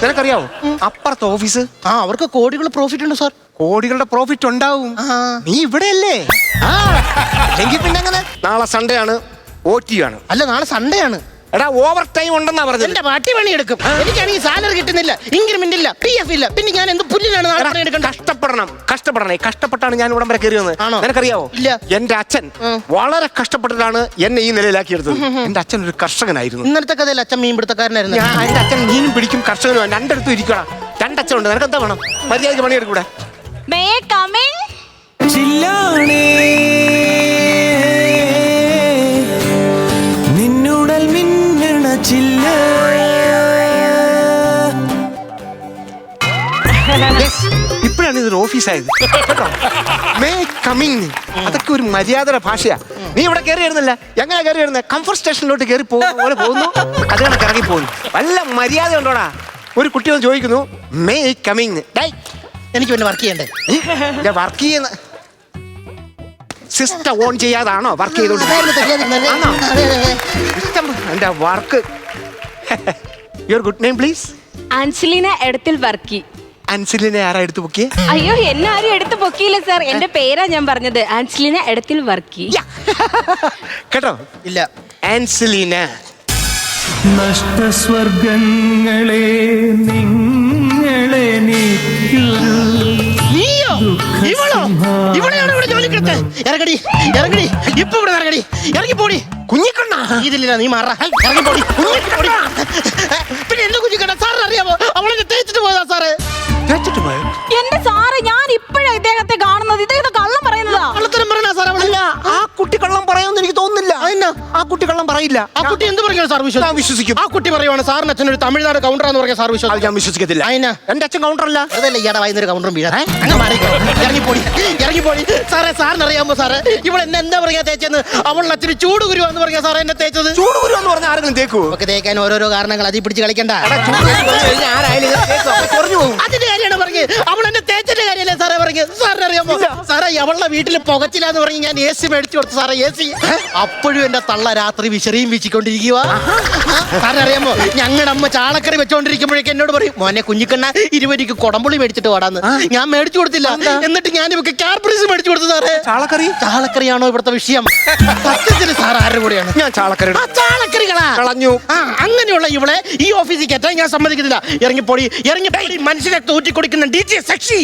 നിനക്കറിയാവോ അപ്പുറത്തെ ഓഫീസ് അവർക്ക് കോടികൾ പ്രോഫിറ്റ് ഉണ്ട് സാർ. കോടികളുടെ പ്രോഫിറ്റ് ഉണ്ടാവും. നീ ഇവിടെയല്ലേ? എങ്കിൽ പിന്നെ അങ്ങനെ. നാളെ സൺഡേ ആണ്, OT ആണ്. അല്ല, നാളെ സൺഡേ ആണ്. എടാ, ഓവർ ടൈം ഉണ്ടെന്നാ പറഞ്ഞത്. എന്റെ പാട്ടി പണി എടുക്കും. എനിക്കാണെങ്കിൽ സാലറി കിട്ടുന്നില്ല, ഇൻക്രിമെന്റ് ഇല്ല, PF ഇല്ല. പിന്നെ ഞാൻ എന്ത് പുല്ലിനാണ് നാളെ പണിയെടുക്കേണ്ടത്? കഷ്ടപ്പെട്ടാണ് ഞാൻ ഇവിടം വരെ കയറി വന്നത്. നിനക്കറിയാവോ? ഇല്ല. എന്റെ അച്ഛൻ വളരെ കഷ്ടപ്പെട്ടിട്ടാണ് എന്നെ ഈ നിലയിലാക്കിയെടുത്തത്. എന്റെ അച്ഛൻ ഒരു കർഷകനായിരുന്നു. ഇന്നലത്തെ കഥയിൽ അച്ഛൻ മീൻ പിടുത്തക്കാരനായിരുന്നു. എന്റെ അച്ഛൻ മീനും പിടിക്കും, കർഷകനും. രണ്ടിടത്തും ഇരിക്കണം. രണ്ടച്ഛനുണ്ട്. നിനക്ക് എന്താ വേണം? മര്യാദയ്ക്ക് പണിയെടുക്കൂടെ? ഇപ്പോഴാണ് ഇതൊരു ഓഫീസായത് കേട്ടോ. മേ കമ്മിങ്, അതൊക്കെ ഒരു മര്യാദയുടെ ഭാഷയാ. നീ ഇവിടെ കയറി വരുന്നില്ല. എങ്ങനെ കയറി വരുന്നത്? കംഫർട്ട് സ്റ്റേഷനിലോട്ട് കയറി പോകുന്ന പോലെ പോകുന്നു, അത് കണക്ക് ഇറങ്ങി പോകുന്നു. വല്ല മര്യാദ ഉണ്ടോടാ? ഒരു കുട്ടി വന്ന് ചോദിക്കുന്നു മേ കമ്മിങ്. എനിക്ക് പിന്നെ വർക്ക് ചെയ്യണ്ടേ? വർക്ക് ചെയ്യുന്ന സിസ്റ്റം ഓൺ ചെയ്യാതാണോ വർക്ക് ചെയ്തോണ്ട്? എന്റെ work. Your good name please? Ansilina എടത്തിൽ വർക്കി. അൻസിലിനെ ആരാ എടുത്ത് പൊക്കിയേ? അയ്യോ, എന്നെ ആരും എടുത്ത് പൊക്കിയില്ല സാർ. എന്റെ പേരാ ഞാൻ പറഞ്ഞത്, അൻസിലിന എടത്തിൽ വർക്കി. കേട്ടോ? ഇല്ല. ആൻസിലിന. നഷ്ടസ്വർഗങ്ങളെ നിങ്ങളെ ഇവിടെയാണ് ഇവിടെ ജോലിക്കെടുത്ത്. ഇറങ്ങടി, ഇറങ്ങടി, ഇപ്പൊ ഇവിടെ ഇറങ്ങടി, ഇറങ്ങിപ്പോടി. കുഞ്ഞിക്കണ്ണ ഇതില്ല, നീ മാറ. ഇറങ്ങിപ്പോടി. പിന്നെ എന്ത് കുഞ്ഞിക്കണ്ണ? സാറിന് അറിയാമോ? അവളെ തേച്ചിട്ട് പോയതാ സാറ്. എന്റെ സാറ്, ഞാൻ ഇപ്പോഴാ ഇദ്ദേഹത്തെ കാണുന്നത്. ഇദ്ദേഹത്തെ കള്ളം പറയുന്നതാ. കള്ളത്തരം പറയണ സാർ. അല്ല, ആ കുട്ടി കള്ളം പറയുമെന്ന് എനിക്ക് തോന്നുന്നില്ല. ആ കുട്ടി കള്ളം പറയില്ല. ആ കുട്ടി എന്ത് പറയുന്നത് സാർ? വിശ്വസിക്കും. ആ കുട്ടി പറയുവാണ് സാറിന് അച്ഛൻ ഒരു തമിഴ്നാട് കൗണ്ടറാന്ന് പറഞ്ഞ സാർ വിശ്വസിക്കും? ഞാൻ വിശ്വസിക്കത്തില്ല. എന്റെ അച്ഛൻ കൗണ്ടറല്ല. അതല്ല, ഇയാടെ വായിന്നൊരു കൗണ്ടറും വീഴാ. ഇറങ്ങിപ്പോടി, ഇറങ്ങിപ്പോടി. സാറേ, സാറിന് അറിയാമോ സാറ് ഇവിടെ എന്നെ എന്താ പറയാ തേച്ചെന്ന്? അവളുടെ അച്ഛന് ചൂടുകുരുവാന്ന് പറയാ സാറേ എന്നെ തേച്ചത്. ചൂടുകുരു എന്ന് പറഞ്ഞാൽ ആരെങ്കിലും തേക്കൂ? ഒക്കെ തേക്കാൻ ഓരോരോ കാരണങ്ങൾ അതിൽ പിടിച്ച് കളിക്കണ്ട. അതിന്റെ കാര്യമാണ് പറഞ്ഞത്. അവൾ എന്നെ തേച്ചന്റെ കാര്യമല്ലേ സാറേ പറഞ്ഞത്? സാറിന് അറിയാമോ സാറേ? അവളുടെ വീട്ടിൽ പുകച്ചില്ലാന്ന് പറഞ്ഞ് ഞാൻ AC മേടിച്ചു കൊടുത്തു സാറേ. AC അപ്പോഴും എന്റെ തള്ള രാത്രി വിശറിയും വീച്ചിക്കൊണ്ടിരിക്കുക. സാറിന് അറിയാമോ? ഞങ്ങളുടെ അമ്മ ചാളക്കറി വെച്ചോണ്ടിരിക്കുമ്പോഴേക്കും എന്നോട് പറയും, മോനെ കുഞ്ഞിക്കണ്ണ 20 രൂപയ്ക്ക് കുടംപുളി മേടിച്ചിട്ട് വാടാന്ന്. ഞാൻ മേടിച്ചു കൊടുത്തില്ല. എന്നിട്ട് ഞാൻ ഇവക്ക് കാർപ്രീസ് മേടിച്ചു കൊടുത്തു സാറേ. ചാളക്കറിയാണോ ഇവിടുത്തെ വിഷയം? സത്യത്തിന് സാർ ആരുടെ കൂടെയാണ്? ഞാൻ ചാളക്കറികളാ കളഞ്ഞു. അങ്ങനെയുള്ള ഇവളെ ഈ ഓഫീസിൽ കയറ്റാൻ ഞാൻ സമ്മതിക്കുന്നില്ല. ഇറങ്ങിപ്പോടി, ഇറങ്ങിപ്പോടി. മനുഷ്യനെ തൂറ്റി കൊടുക്കുന്ന DJ സെക്ഷി.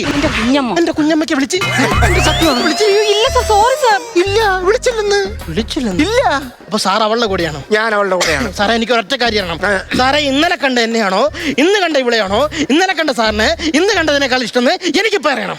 എന്റെ കുഞ്ഞമ്മയ്ക്ക് വിളിച്ച് ഇല്ല സാർ, സോറി സാർ. ഇല്ല, വിളിച്ചില്ലെന്ന്. ഇല്ല. അപ്പൊ സാർ അവളുടെ കൂടെയാണോ? ഞാൻ അവളുടെ കൂടെയാണ്. സാറേ, എനിക്ക് ഒരൊറ്റ കാര്യം അറിയണം. സാറേ, ഇന്നലെ കണ്ട എന്നെയാണോ, ഇന്ന് കണ്ട ഇവിടെയാണോ, ഇന്നലെ കണ്ട സാറിന് ഇന്ന് കണ്ടതിനേക്കാൾ ഇഷ്ടം എനിക്കിപ്പോ അറിയണം.